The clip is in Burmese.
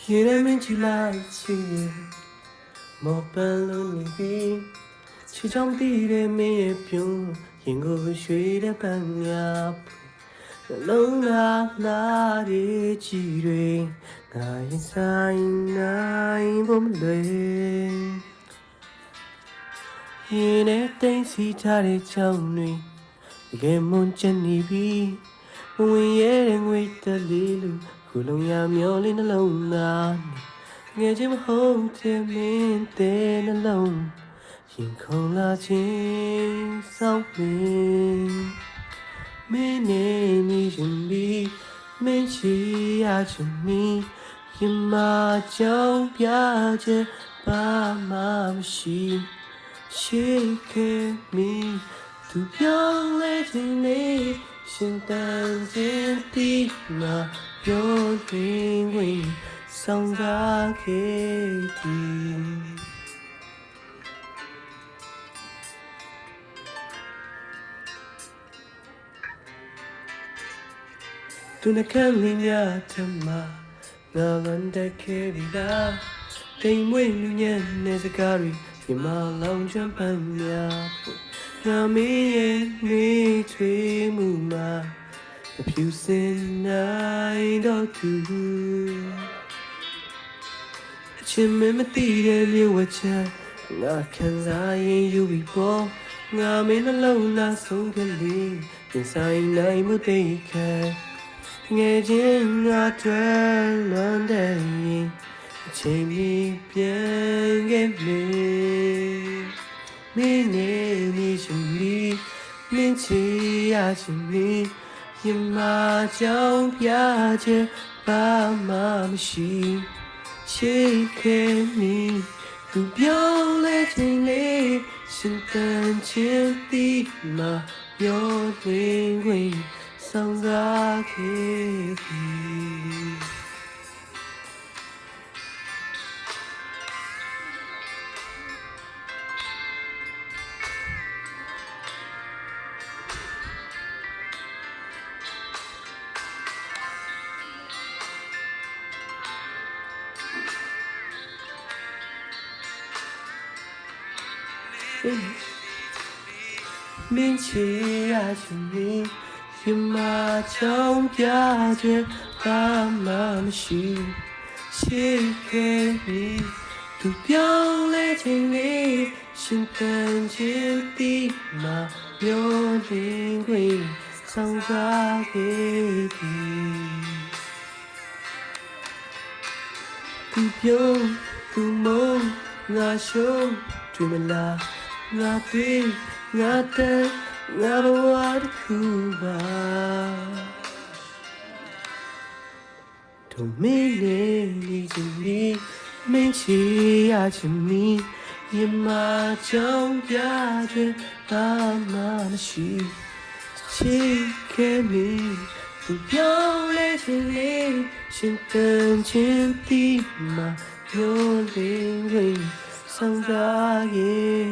夜的面起来起夜，莫奔路你比，起床地的面也平，烟过水的半呀不，冷啦啦的几对，那一山那一不对，夜的灯是他的娇女，你给梦见你比，我夜人为的里路。ခုလုံးရမျောလေးနှလုံးသားငယ်ချင်းမဟုတ်တဲ့မင်းတဲ့နှလုံးရင်ခုန်လာခြင်းစောင့်မင်းမင်းနဲ့နေရင်ပြီးမင်းချီရချင်နီရင်မကြောင်ပြချက်ဘာမှမရှိရှိခဲ့မင်းသူပြောင်းလဲခြင်းလေးရှင်တန်ခြင်းတီးမှာပြောတွင်ဝင်ဆောင်ကားခဲ့သည်သူနှကမ်းလေးများထမငါလန်တက်ခဲ့ပြီလားတိမ်မွေးလူညံ့နေစကားတွေဒီမှာလောင်ကျွမ်းပန်းများဖို့ငါမင်းရဲ့နေချွေမှုမှာအဖြူစင်နိုင်တော့သူအချင်းမမသိတဲ့လျှို့ဝှက်ချက်ငါခံစားရင်ယူပြီးပေါ်ငါမင်းနှလုံးသားဆုံးကလေးရင်ဆိုင်နိုင်မှုသိခဲ့ငယ်ချင်းငါတွေ့လွန်တဲ့ရင်အချိန်ကြီးပြန်ခဲ့မေမင်းနဲ့နေရှင်လီမင်းချီရရှင်လီရင်မကြောင်ပြချက်ဘာမှမရှိရှိခဲ့မီသူပြောင်းလဲခြင်းလေးရှင်တန်ချင်းတီးမှာပြောတွင်ဝင်ဆောင်ကားခဲ့သည်မင်းချီရချင်နေရင်မချောင်းပြချက်ဘာမှမရှိရှိခဲ့ပြီသူပြောင်းလဲခြင်းလေးရှင်တန်ခြင်းတီးမှာပြောရင်ခွေဆောင်စားခဲ့သည်သူပြောသူမုန်းငါရှုံးတွေ့မလားငါတွေ့ငါတဲ့ငါဘဝတစ်ခုပါတို့မင်းနဲ့နေချင်ပြီမင်းချီရချင်မီရင်မကြောင်ပြချက်ဘာမှမရှိချစ်ခဲ့မီသူပြောင်းလဲခြင်းလေးရှင်တန်ချင်းတီးမှာပြောလင်းဝင်ဆောင်ကားရဲ့